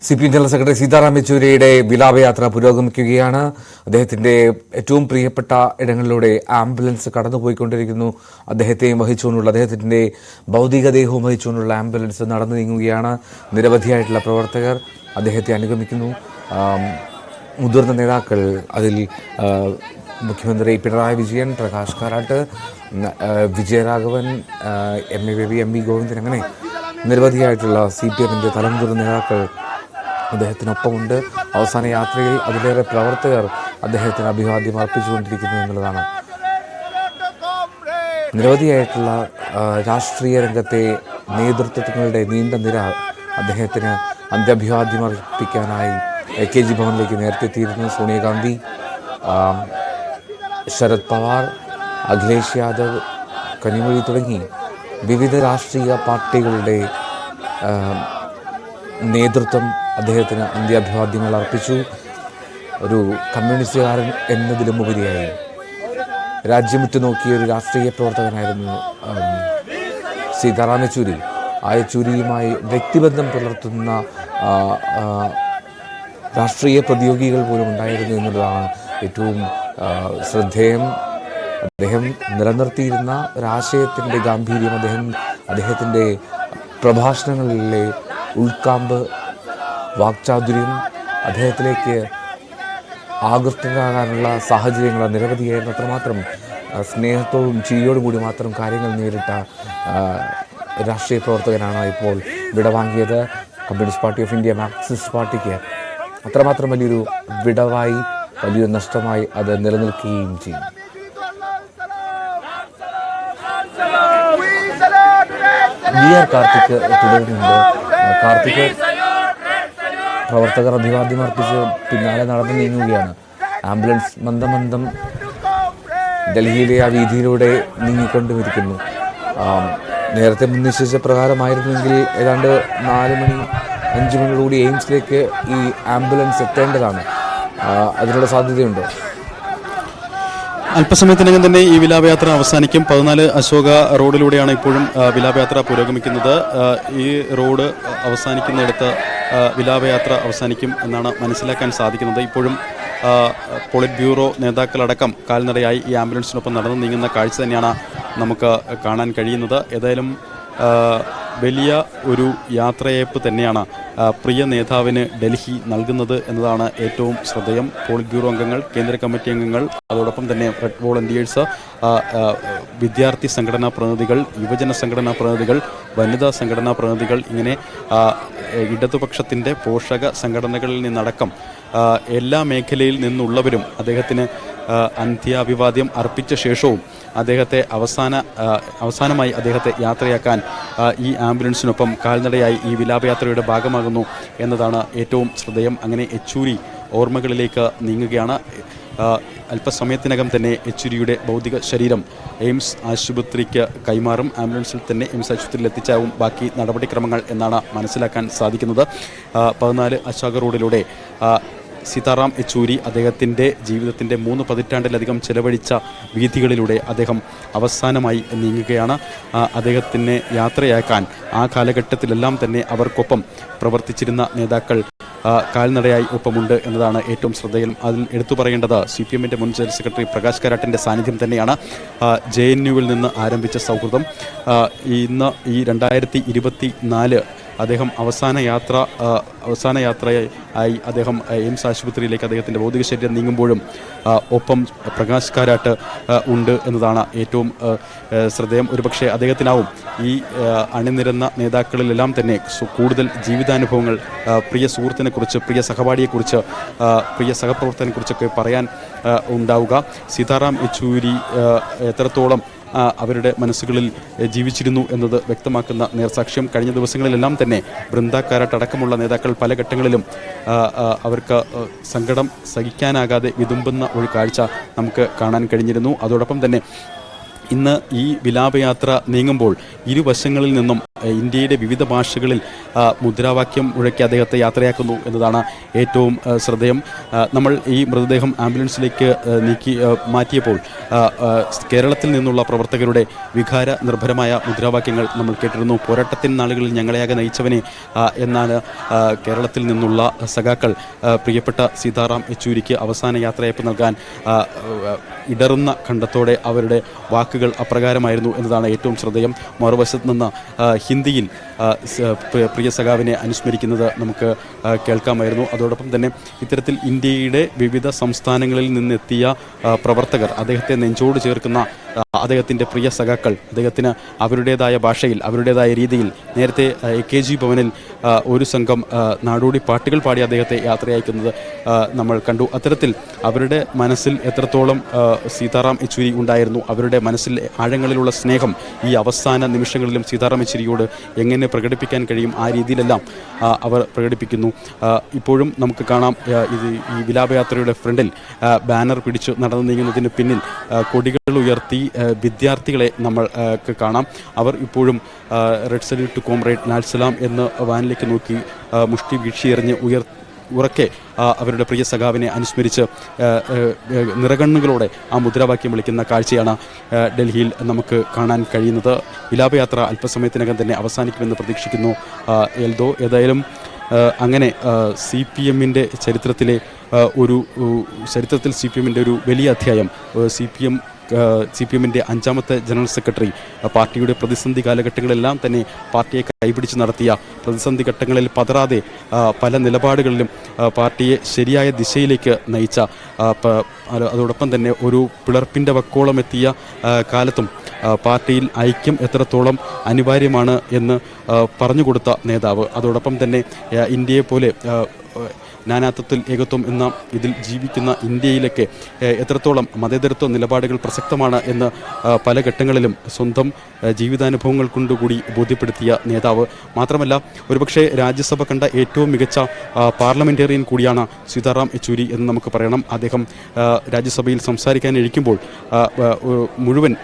CPM general secretary Sitaram യെച്ചൂരിയുടെ വിലാപയാത്ര പുരോഗമിക്കുകയാണ്. അദ്ദേഹത്തിന്റെ ഏറ്റവും പ്രിയപ്പെട്ട ഇടങ്ങളിലൂടെ ആംബുലൻസ് കടന്നുപോയിക്കൊണ്ടിരിക്കുന്നു. അദ്ദേഹത്തെയും വഹിച്ചുകൊണ്ടുള്ള അദ്ദേഹത്തിന്റെ ഭൗതികദേഹവും വഹിച്ചുകൊണ്ടുള്ള ആംബുലൻസ് നടന്നു നീങ്ങുകയാണ്. നിരവധിയായിട്ടുള്ള പ്രവർത്തകർ അദ്ദേഹത്തെ അനുഗമിക്കുന്നു. മുതിർന്ന നേതാക്കൾ, അതിൽ മുഖ്യമന്ത്രി Pinarayi Vijayan, Prakash Karat, Vijayaraghavan, MA baby, MV Govindan, അങ്ങനെ നിരവധിയായിട്ടുള്ള CPMന്റെ തലമുതിർന്ന നേതാക്കൾ അദ്ദേഹത്തിനൊപ്പമുണ്ട്. അവസാന യാത്രയിൽ അതിലേറെ പ്രവർത്തകർ അദ്ദേഹത്തിന് അഭിവാദ്യം അർപ്പിച്ചുകൊണ്ടിരിക്കുന്നു എന്നുള്ളതാണ്. നിരവധിയായിട്ടുള്ള രാഷ്ട്രീയ രംഗത്തെ നേതൃത്വങ്ങളുടെ നീണ്ട നിര അദ്ദേഹത്തിന് അന്ത്യാഭിവാദ്യം അർപ്പിക്കാനായി AKG ഭവനിലേക്ക് നേരത്തെ എത്തിയിരുന്നു. സോണിയാഗാന്ധി, ശരത് പവാർ, അഖിലേഷ് യാദവ്, കനിമൊഴി തുടങ്ങി വിവിധ രാഷ്ട്രീയ പാർട്ടികളുടെ നേതൃത്വം അദ്ദേഹത്തിന് അന്ത്യാഭിവാദ്യങ്ങൾ അർപ്പിച്ചു. ഒരു കമ്മ്യൂണിസ്റ്റുകാരൻ എന്നതിലും ഉപരിയായി രാജ്യമുറ്റു നോക്കിയ ഒരു രാഷ്ട്രീയ പ്രവർത്തകനായിരുന്നു സീതാറാം യെച്ചൂരി. ആ യെച്ചൂരിയുമായി വ്യക്തിബന്ധം പുലർത്തുന്ന രാഷ്ട്രീയ പ്രതിയോഗികൾ പോലും ഉണ്ടായിരുന്നു എന്നുള്ളതാണ് ഏറ്റവും ശ്രദ്ധേയം. അദ്ദേഹം നിലനിർത്തിയിരുന്ന ഒരാശയത്തിൻ്റെ ഗാംഭീര്യം, അദ്ദേഹത്തിൻ്റെ പ്രഭാഷണങ്ങളിലെ ഉൾക്കാമ്പ്, വാക്ചാതുര്യം, അദ്ദേഹത്തിലേക്ക് ആകൃഷ്ടരാകാനുള്ള സാഹചര്യങ്ങൾ നിരവധിയായിരുന്നു. അത്രമാത്രം സ്നേഹത്തോടും ചിരിയോടും കൂടി മാത്രം കാര്യങ്ങൾ നേരിട്ട രാഷ്ട്രീയ പ്രവർത്തകനാണ് ഇപ്പോൾ വിടവാങ്ങിയത്. Communist Party of India, Marxist പാർട്ടിക്ക് അത്രമാത്രം വലിയൊരു വിടവായി, വലിയൊരു നഷ്ടമായി അത് നിലനിൽക്കുകയും ചെയ്യും. കാർത്തിക് തുടരുന്നുണ്ട്. കാർത്തിക് പ്രവർത്തകർ അഭിവാദ്യം അർപ്പിച്ച് പിന്നാലെ നടന്നു നീങ്ങുകയാണ്. ആംബുലൻസ് മന്ദം ഡൽഹിയിലെ ആ വീതിയിലൂടെ നീങ്ങിക്കൊണ്ടുമിരിക്കുന്നു. നേരത്തെ മുൻനിശ്ചയിച്ച പ്രകാരമായിരുന്നെങ്കിൽ ഏതാണ്ട് 4 മണി 5 മണിയോടുകൂടി എയിംസിലേക്ക് ഈ ആംബുലൻസ് എത്തേണ്ടതാണ്. അതിനുള്ള സാധ്യതയുണ്ടോ? അല്പസമയത്തിനകം തന്നെ ഈ വിലാപയാത്ര അവസാനിക്കും. 14 അശോക റോഡിലൂടെയാണ് ഇപ്പോഴും വിലാപയാത്ര പുരോഗമിക്കുന്നത്. ഈ റോഡ് അവസാനിക്കുന്നിടത്ത് വിലാപയാത്ര അവസാനിക്കും എന്നാണ് മനസ്സിലാക്കാൻ സാധിക്കുന്നത്. ഇപ്പോഴും പോളിറ്റ് ബ്യൂറോ നേതാക്കളടക്കം കാൽനടയായി ഈ ആംബുലൻസിനൊപ്പം നടന്നു നീങ്ങുന്ന കാഴ്ച തന്നെയാണ് നമുക്ക് കാണാൻ കഴിയുന്നത്. ഏതായാലും വലിയ ഒരു യാത്രയയപ്പ് തന്നെയാണ് പ്രിയ നേതാവിന് ഡൽഹി നൽകുന്നത് എന്നതാണ് ഏറ്റവും ശ്രദ്ധേയം. പോളിറ്റ് ബ്യൂറോ അംഗങ്ങൾ, കേന്ദ്ര കമ്മിറ്റി അംഗങ്ങൾ, അതോടൊപ്പം തന്നെ റെഡ് വോളണ്ടിയേഴ്സ്, വിദ്യാർത്ഥി സംഘടനാ പ്രതിനിധികൾ, യുവജന സംഘടനാ പ്രതിനിധികൾ, വനിതാ സംഘടനാ പ്രതിനിധികൾ, ഇങ്ങനെ ഇടതുപക്ഷത്തിൻ്റെ പോഷക സംഘടനകളിൽ നിന്നടക്കം എല്ലാ മേഖലയിൽ നിന്നുള്ളവരും അദ്ദേഹത്തിന് അന്ത്യാഭിവാദ്യം അർപ്പിച്ച ശേഷവും അദ്ദേഹത്തെ അവസാനമായി അദ്ദേഹത്തെ യാത്രയാക്കാൻ ഈ ആംബുലൻസിനൊപ്പം കാൽനടയായി ഈ വിലാപയാത്രയുടെ ഭാഗമാകുന്നു എന്നതാണ് ഏറ്റവും ശ്രദ്ധേയം. അങ്ങനെ യെച്ചൂരി ഓർമ്മകളിലേക്ക് നീങ്ങുകയാണ്. അല്പസമയത്തിനകം തന്നെ യെച്ചൂരിയുടെ ഭൗതിക ശരീരം എയിംസ് ആശുപത്രിക്ക് കൈമാറും. ആംബുലൻസിൽ തന്നെ എയിംസ് ആശുപത്രിയിൽ എത്തിച്ചാവും ബാക്കി നടപടിക്രമങ്ങൾ എന്നാണ് മനസ്സിലാക്കാൻ സാധിക്കുന്നത്. 14 അശോക റോഡിലൂടെ സീതാറാം യെച്ചൂരി അദ്ദേഹത്തിൻ്റെ ജീവിതത്തിൻ്റെ 3 പതിറ്റാണ്ടിലധികം ചെലവഴിച്ച വീഥികളിലൂടെ അദ്ദേഹം അവസാനമായി നീങ്ങുകയാണ്. അദ്ദേഹത്തിനെ യാത്രയാക്കാൻ ആ കാലഘട്ടത്തിലെല്ലാം തന്നെ അവർക്കൊപ്പം പ്രവർത്തിച്ചിരുന്ന നേതാക്കൾ കാൽനടയായി ഒപ്പമുണ്ട് എന്നതാണ് ഏറ്റവും ശ്രദ്ധേയം. അതിൽ എടുത്തു പറയേണ്ടത് CPMന്റെ മുൻ ജനറൽ സെക്രട്ടറി പ്രകാശ് കാരാട്ടിൻ്റെ സാന്നിധ്യം തന്നെയാണ്. JNUവിൽ നിന്ന് ആരംഭിച്ച സൗഹൃദം ഇന്ന് ഈ 2024 അദ്ദേഹം അവസാന യാത്രയായി അദ്ദേഹം എയിംസ് ആശുപത്രിയിലേക്ക് അദ്ദേഹത്തിൻ്റെ ഭൗതിക ശരീരം നീങ്ങുമ്പോഴും ഒപ്പം പ്രകാശ് കാരാട്ട് ഉണ്ട് എന്നതാണ് ഏറ്റവും ശ്രദ്ധേയം. ഒരുപക്ഷെ അദ്ദേഹത്തിനാവും ഈ അണിനിരന്ന നേതാക്കളിലെല്ലാം തന്നെ കൂടുതൽ ജീവിതാനുഭവങ്ങൾ പ്രിയ സുഹൃത്തിനെക്കുറിച്ച്, പ്രിയ സഹപാഠിയെക്കുറിച്ച്, പ്രിയ സഹപ്രവർത്തനെക്കുറിച്ചൊക്കെ പറയാൻ ഉണ്ടാവുക. സീതാറാം യെച്ചൂരി എത്രത്തോളം അവരുടെ മനസ്സുകളിൽ ജീവിച്ചിരുന്നു എന്നത് വ്യക്തമാക്കുന്ന നേർസാക്ഷ്യം. കഴിഞ്ഞ ദിവസങ്ങളിലെല്ലാം തന്നെ ബൃന്ദ കാരാട്ട് അടക്കമുള്ള നേതാക്കൾ പല ഘട്ടങ്ങളിലും അവർക്ക് സങ്കടം സഹിക്കാനാകാതെ വിതുമ്പുന്ന ഒരു കാഴ്ച നമുക്ക് കാണാൻ കഴിഞ്ഞിരുന്നു. അതോടൊപ്പം തന്നെ ഇന്ന് ഈ വിലാപയാത്ര നീങ്ങുമ്പോൾ ഇരുവശങ്ങളിൽ നിന്നും ഇന്ത്യയുടെ വിവിധ ഭാഷകളിൽ മുദ്രാവാക്യം മുഴക്കി അദ്ദേഹത്തെ യാത്രയാക്കുന്നു എന്നതാണ് ഏറ്റവും ശ്രദ്ധേയം. നമ്മൾ ഈ മൃതദേഹം ആംബുലൻസിലേക്ക് മാറ്റിയപ്പോൾ കേരളത്തിൽ നിന്നുള്ള പ്രവർത്തകരുടെ വികാര നിർഭരമായ മുദ്രാവാക്യങ്ങൾ നമ്മൾ കേട്ടിരുന്നു. പോരാട്ടത്തിൻ നാളുകളിൽ ഞങ്ങളെയാകെ നയിച്ചവനെ എന്നാണ് കേരളത്തിൽ നിന്നുള്ള സഖാക്കൾ പ്രിയപ്പെട്ട സീതാറാം യെച്ചൂരിക്ക് അവസാന യാത്രയയപ്പ് നൽകാൻ ഇടറുന്ന ഖണ്ഡത്തോടെ അവരുടെ വാക്കുകൾ അപ്രകാരമായിരുന്നു എന്നതാണ് ഏറ്റവും ശ്രദ്ധേയം. മറുവശത്ത് നിന്ന് ഹിന്ദിയിൽ പ്രിയ സഖാവിനെ അനുസ്മരിക്കുന്നത് നമുക്ക് കേൾക്കാമായിരുന്നു. അതോടൊപ്പം തന്നെ ഇത്തരത്തിൽ ഇന്ത്യയുടെ വിവിധ സംസ്ഥാനങ്ങളിൽ നിന്നെത്തിയ പ്രവർത്തകർ അദ്ദേഹത്തെ നെഞ്ചോട് ചേർക്കുന്ന അദ്ദേഹത്തിൻ്റെ പ്രിയ സഖാക്കൾ അദ്ദേഹത്തിന് അവരുടേതായ ഭാഷയിൽ അവരുടേതായ രീതിയിൽ നേരത്തെ AKG ഭവനിൽ ഒരു സംഘം നാടോടി പാട്ടുകൾ പാടി അദ്ദേഹത്തെ യാത്രയയക്കുന്നത് നമ്മൾ കണ്ടു. അത്തരത്തിൽ അവരുടെ മനസ്സിൽ എത്രത്തോളം സീതാറാം യെച്ചൂരി ഉണ്ടായിരുന്നു, അവരുടെ മനസ്സിൽ ആഴങ്ങളിലുള്ള സ്നേഹം ഈ അവസാന നിമിഷങ്ങളിലും സീതാറാം യെച്ചൂരിയോട് എങ്ങനെ പ്രകടിപ്പിക്കാൻ കഴിയും ആ രീതിയിലെല്ലാം അവർ പ്രകടിപ്പിക്കുന്നു. ഇപ്പോഴും നമുക്ക് കാണാം ഈ വിലാപയാത്രയുടെ ഫ്രണ്ടിൽ ബാനർ പിടിച്ചു നടന്നു നീങ്ങുന്നതിന് പിന്നിൽ കൊടികൾ ഉയർത്തി വിദ്യാർത്ഥികളെ നമ്മൾ കാണാം. അവർ ഇപ്പോഴും റെഡ് സല്യൂട്ട് ടു കോമ്രേഡ് ലാൽ സലാം എന്ന് വാനിലേക്ക് നോക്കി മുഷ്ടി വീഴ്ചയെറിഞ്ഞ് ഉറക്കെ അവരുടെ പ്രിയ സഖാവിനെ അനുസ്മരിച്ച് നിറകണ്ണുകളോടെ ആ മുദ്രാവാക്യം വിളിക്കുന്ന കാഴ്ചയാണ് ഡൽഹിയിൽ നമുക്ക് കാണാൻ കഴിയുന്നത്. വിലാപയാത്ര അല്പസമയത്തിനകം തന്നെ അവസാനിക്കുമെന്ന് പ്രതീക്ഷിക്കുന്നു. ഏതായാലും അങ്ങനെ CPMൻ്റെ ചരിത്രത്തിൽ CPMൻ്റെ ഒരു വലിയ അധ്യായം CPMൻ്റെ 5ാമത്തെ ജനറൽ സെക്രട്ടറി പാർട്ടിയുടെ പ്രതിസന്ധി കാലഘട്ടങ്ങളെല്ലാം തന്നെ പാർട്ടിയെ കൈപിടിച്ച് നടത്തിയ പ്രതിസന്ധി ഘട്ടങ്ങളിൽ പതറാതെ പല നിലപാടുകളിലും പാർട്ടിയെ ശരിയായ ദിശയിലേക്ക് നയിച്ച അതോടൊപ്പം തന്നെ ഒരു പിളർപ്പിൻ്റെ വക്കോളം എത്തിയ കാലത്തും പാർട്ടിയിൽ ഐക്യം എത്രത്തോളം അനിവാര്യമാണ് എന്ന് പറഞ്ഞുകൊടുത്ത നേതാവ്, അതോടൊപ്പം തന്നെ ഇന്ത്യയെപ്പോലെ നാനാത്വത്തിൽ ഏകത്വം എന്ന ഇതിൽ ജീവിക്കുന്ന ഇന്ത്യയിലേക്ക് എത്രത്തോളം മതേതരത്വ നിലപാടുകൾ പ്രസക്തമാണ് എന്ന് പല ഘട്ടങ്ങളിലും സ്വന്തം ജീവിതാനുഭവങ്ങൾ കൊണ്ടുകൂടി ബോധ്യപ്പെടുത്തിയ നേതാവ്. മാത്രമല്ല ഒരുപക്ഷെ രാജ്യസഭ കണ്ട ഏറ്റവും മികച്ച പാർലമെൻറ്റേറിയൻ കൂടിയാണ് സീതാറാം യെച്ചൂരി എന്ന് നമുക്ക് പറയണം. അദ്ദേഹം രാജ്യസഭയിൽ സംസാരിക്കാനിരിക്കുമ്പോൾ മുഴുവൻ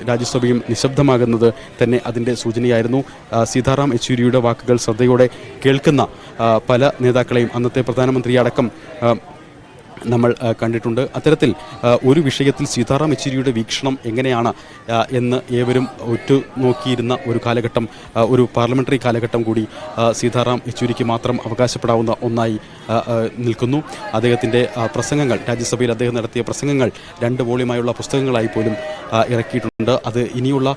രാജ്യസഭയും നിശബ്ദമാകുന്നത് തന്നെ അതിൻ്റെ സൂചനയായിരുന്നു. സീതാറാം യെച്ചൂരിയുടെ വാക്കുകൾ ശ്രദ്ധയോടെ കേൾക്കുന്ന പല നേതാക്കളെയും അന്നത്തെ പ്രധാനമന്ത്രി അടക്കം നമ്മൾ കണ്ടിട്ടുണ്ട്. അത്തരത്തിൽ ഒരു വിഷയത്തിൽ സീതാറാം യെച്ചൂരിയുടെ വീക്ഷണം എങ്ങനെയാണ് എന്ന് ഏവരും ഉറ്റുനോക്കിയിരുന്ന ഒരു കാലഘട്ടം, ഒരു പാർലമെൻ്ററി കാലഘട്ടം കൂടി സീതാറാം യെച്ചൂരിക്ക് മാത്രം അവകാശപ്പെടാവുന്ന ഒന്നായി നിൽക്കുന്നു. അദ്ദേഹത്തിൻ്റെ പ്രസംഗങ്ങൾ, രാജ്യസഭയിൽ അദ്ദേഹം നടത്തിയ പ്രസംഗങ്ങൾ 2 വോള്യമായുള്ള പുസ്തകങ്ങളായി പോലും ഇറക്കിയിട്ടുണ്ട്. അത് ഇനിയുള്ള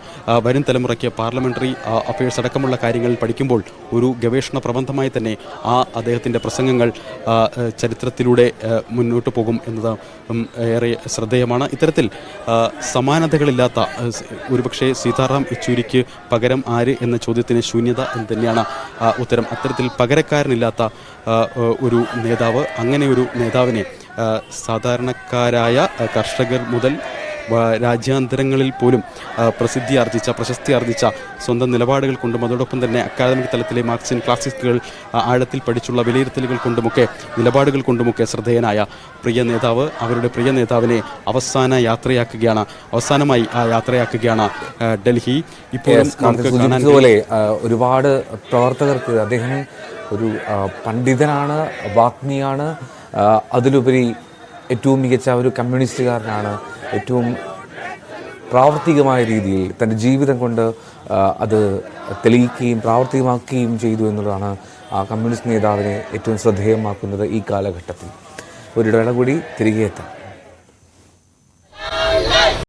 വരും തലമുറയ്ക്ക് പാർലമെൻ്ററി അഫയേഴ്സ് അടക്കമുള്ള കാര്യങ്ങളിൽ പഠിക്കുമ്പോൾ ഒരു ഗവേഷണ പ്രബന്ധമായി തന്നെ അദ്ദേഹത്തിൻ്റെ പ്രസംഗങ്ങൾ ചരിത്രത്തിലൂടെ മുന്നോട്ട് പോകും എന്നത് ഏറെ ശ്രദ്ധേയമാണ്. ഇത്തരത്തിൽ സമാനതകളില്ലാത്ത ഒരുപക്ഷെ സീതാറാം യെച്ചൂരിക്ക് പകരം ആര് എന്ന ചോദ്യത്തിന് ശൂന്യത എന്ന് തന്നെയാണ് ഉത്തരം. അത്തരത്തിൽ പകരക്കാരനില്ലാത്ത ഒരു നേതാവ്, അങ്ങനെ ഒരു നേതാവിനെ സാധാരണക്കാരായ കർഷകർ മുതൽ രാജ്യാന്തരങ്ങളിൽ പോലും പ്രസിദ്ധി ആർജിച്ച സ്വന്തം നിലപാടുകൾ കൊണ്ടും അതോടൊപ്പം തന്നെ അക്കാദമിക് തലത്തിലെ മാർക്സിയൻ ക്ലാസിക്കുകൾ ആഴത്തിൽ പഠിച്ചുള്ള വിലയിരുത്തലുകൾ കൊണ്ടുമൊക്കെ നിലപാടുകൾ കൊണ്ടുമൊക്കെ ശ്രദ്ധേയനായ പ്രിയ നേതാവ്, അവരുടെ പ്രിയ നേതാവിനെ അവസാനമായി യാത്രയാക്കുകയാണ് ഡൽഹി. ഇപ്പോൾ ഒരുപാട് പ്രവർത്തകർക്ക് അദ്ദേഹം ഒരു പണ്ഡിതനാണ്, വാഗ്മിയാണ്, അതിലുപരി ഏറ്റവും മികച്ച ഒരു കമ്മ്യൂണിസ്റ്റുകാരനാണ്. ഏറ്റവും പ്രാവർത്തികമായ രീതിയിൽ തൻ്റെ ജീവിതം കൊണ്ട് അത് തെളിയിക്കുകയും പ്രാവർത്തികമാക്കുകയും ചെയ്തു എന്നുള്ളതാണ് ആ കമ്മ്യൂണിസ്റ്റ് നേതാവിനെ ഏറ്റവും ശ്രദ്ധേയമാക്കുന്നത് ഈ കാലഘട്ടത്തിൽ. ഒരിടവേള കൂടി തിരികെ എത്താം.